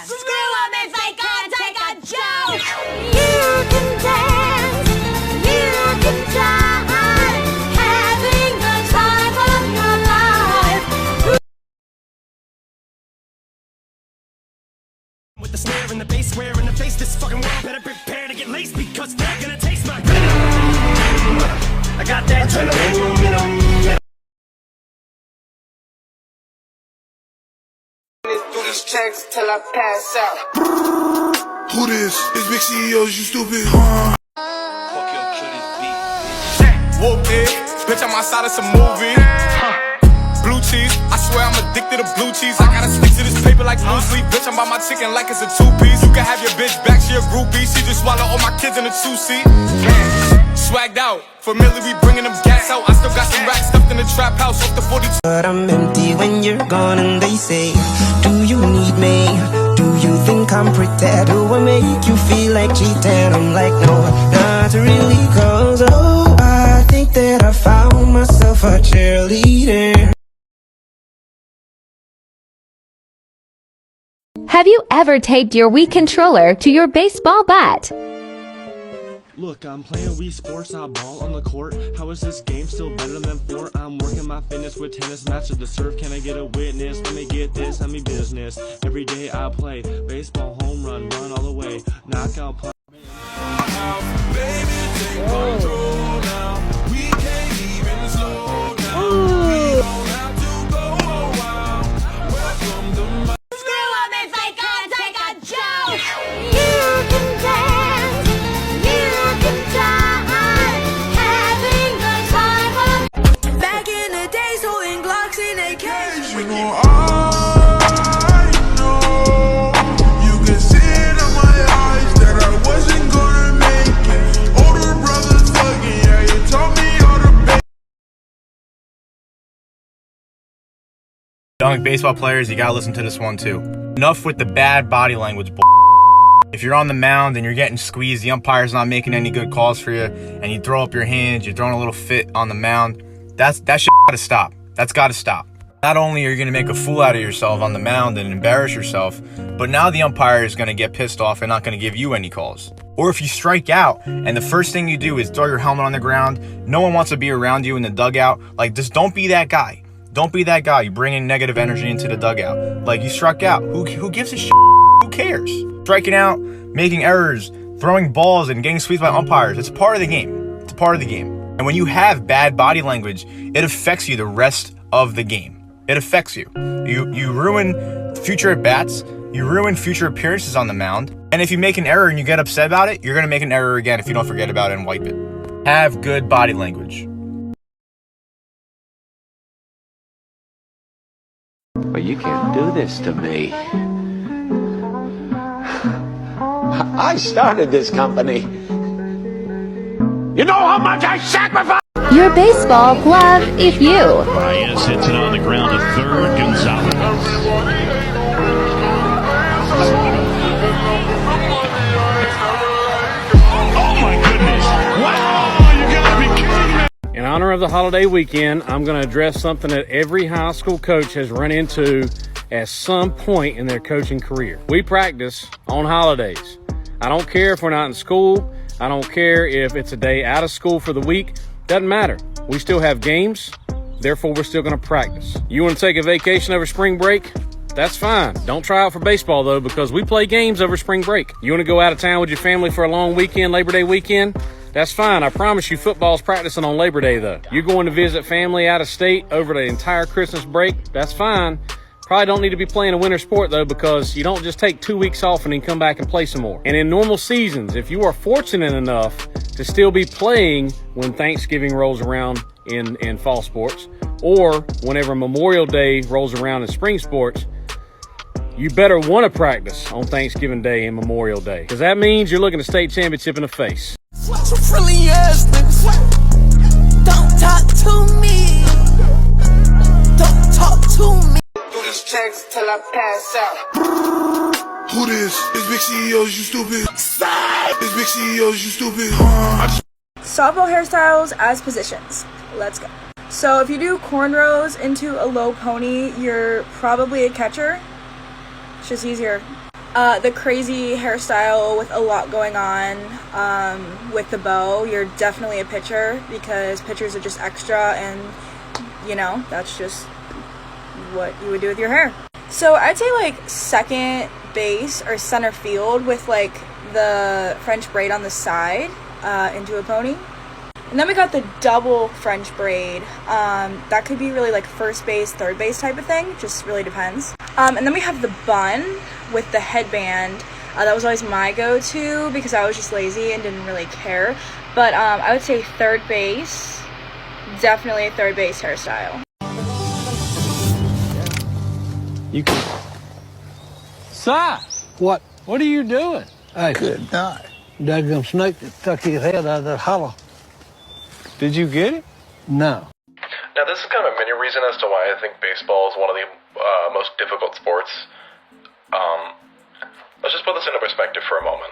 Screw them if they can't take a joke. You can dance, you can die, having the time of your life. With the snare and the bass, square in the face, this fucking world better prepare to get laced because they're gonna taste my venom. I got that adrenaline. Do these checks till I pass out. Who this? It's big CEOs, you stupid. Fuck your kiddies beat. Whoop it, bitch, I'm outside of some movie. Blue cheese, I swear I'm addicted to blue cheese. I gotta stick to this paper like blue sleep. Bitch, I'm by my chicken like it's a two-piece. You can have your bitch back, she a groupie. She just swallow all my kids in a two-seat. Swagged out, familiar, we bringing them gas out. I still got some racks stuffed in the trap house off the 42. But I'm empty when you're gone and they say, do you need me? Do you think I'm pretty? Do I make you feel like cheating? I'm like, no, not really, cause oh, I think that I found myself a cheerleader. Have you ever taped your Wii controller to your baseball bat? Look, I'm playing Wii Sports, I ball on the court. How is this game still better than 4? I'm working my fitness with tennis matches to serve. Can I get a witness? Let me get this, let me business. Every day I play baseball, home run, run all the way. Knockout play. Baby, take control now. We can't even slow down. We don't have to go a while. Welcome to my Screw them if they can't take a joke. You can dance, you can die, having the time of. Back in the days, holding Glocks in AKs. you know I know. You can see it in my eyes that I wasn't gonna make it. Older brothers fucking, yeah, you told me all the best. Young baseball players, you gotta listen to this one too. Enough with the bad body language bull. If you're on the mound and you're getting squeezed, the umpire's not making any good calls for you, and you throw up your hands, you're throwing a little fit on the mound, that shit gotta stop. That's gotta stop. Not only are you gonna make a fool out of yourself on the mound and embarrass yourself, but now the umpire is gonna get pissed off and not gonna give you any calls. Or if you strike out and the first thing you do is throw your helmet on the ground, no one wants to be around you in the dugout. Like, just don't be that guy. Don't be that guy. You bring in negative energy into the dugout. Like, you struck out. Who gives a shit? Who cares? Striking out, making errors, throwing balls, and getting squeezed by umpires. It's part of the game. It's a part of the game. And when you have bad body language, it affects you the rest of the game. It affects you. You ruin future at-bats. You ruin future appearances on the mound. And if you make an error and you get upset about it, you're going to make an error again if you don't forget about it and wipe it. Have good body language. But you can't do this to me. I started this company. You know how much I sacrificed? Your baseball glove if you. Baez hits it on the ground to third. Gonzalez. Oh my goodness. Wow, you gotta be kidding me. In honor of the holiday weekend, I'm going to address something that every high school coach has run into at some point in their coaching career. We practice on holidays. I don't care if we're not in school. I don't care if it's a day out of school for the week. Doesn't matter. We still have games. Therefore, we're still going to practice. You want to take a vacation over spring break? That's fine. Don't try out for baseball, though, because we play games over spring break. You want to go out of town with your family for a long weekend, Labor Day weekend? That's fine. I promise you football's practicing on Labor Day, though. You're going to visit family out of state over the entire Christmas break? That's fine. Probably don't need to be playing a winter sport, though, because you don't just take 2 weeks off and then come back and play some more. And in normal seasons, if you are fortunate enough to still be playing when Thanksgiving rolls around in fall sports, or whenever Memorial Day rolls around in spring sports, you better want to practice on Thanksgiving Day and Memorial Day, because that means you're looking at state championship in the face. Really ass niggas. Don't talk to me. Don't talk to me. Do these checks till I pass out. Who this? It's big CEOs, you stupid. It's big CEOs, you stupid. Softball hairstyles as positions. Let's go. So if you do cornrows into a low pony, you're probably a catcher. It's just easier. The crazy hairstyle with a lot going on with the bow, you're definitely a pitcher because pitchers are just extra, and you know, that's just what you would do with your hair. So I'd say like second base or center field with like the French braid on the side into a pony. And then we got the double French braid. That could be really like first base, third base type of thing. Just really depends. And then we have the bun with the headband. That was always my go-to because I was just lazy and didn't really care. But I would say third base, definitely a third base hairstyle. You can. Si! What? What are you doing? Hey, good night. Daggum snake that stuck his head out of that hollow. Did you get it? No. Now, this is kind of a mini reason as to why I think baseball is one of the most difficult sports. Let's just put this into perspective for a moment.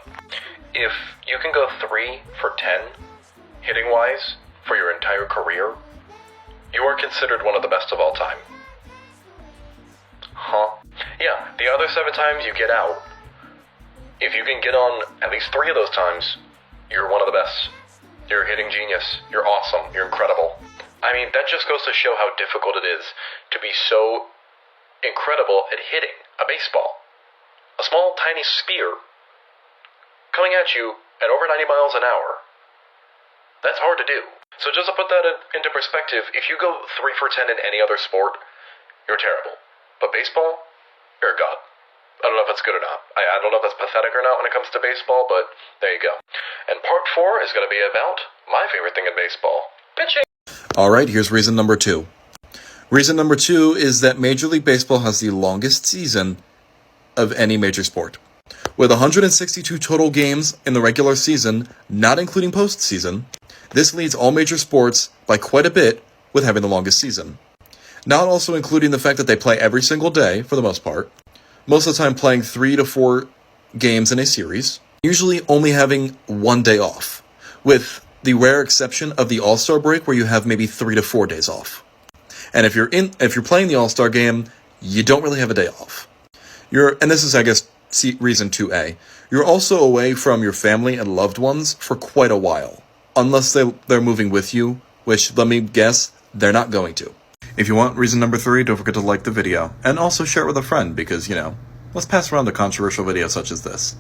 If you can go 3 for 10, hitting-wise, for your entire career, you are considered one of the best of all time. Huh? Yeah, the other 7 times you get out. If you can get on at least 3 of those times, you're one of the best. You're a hitting genius. You're awesome. You're incredible. I mean, that just goes to show how difficult it is to be so incredible at hitting a baseball. A small, tiny spear coming at you at over 90 miles an hour. That's hard to do. So just to put that into perspective, if you go 3 for 10 in any other sport, you're terrible. But baseball, you're a god. I don't know if that's good or not. I don't know if that's pathetic or not when it comes to baseball, but there you go. And part 4 is going to be about my favorite thing in baseball, pitching. All right, here's reason number 2. Reason number 2 is that Major League Baseball has the longest season of any major sport. With 162 total games in the regular season, not including postseason, this leads all major sports by quite a bit with having the longest season. Not also including the fact that they play every single day, for the most part, most of the time playing 3 to 4 games in a series, usually only having 1 day off, with the rare exception of the All-Star break where you have maybe 3 to 4 days off. And if you're playing the All-Star game, you don't really have a day off. And this is, I guess, reason 2A. You're also away from your family and loved ones for quite a while, unless they're moving with you, which, let me guess, they're not going to. If you want reason number 3, don't forget to like the video, and also share it with a friend because, you know, let's pass around a controversial video such as this.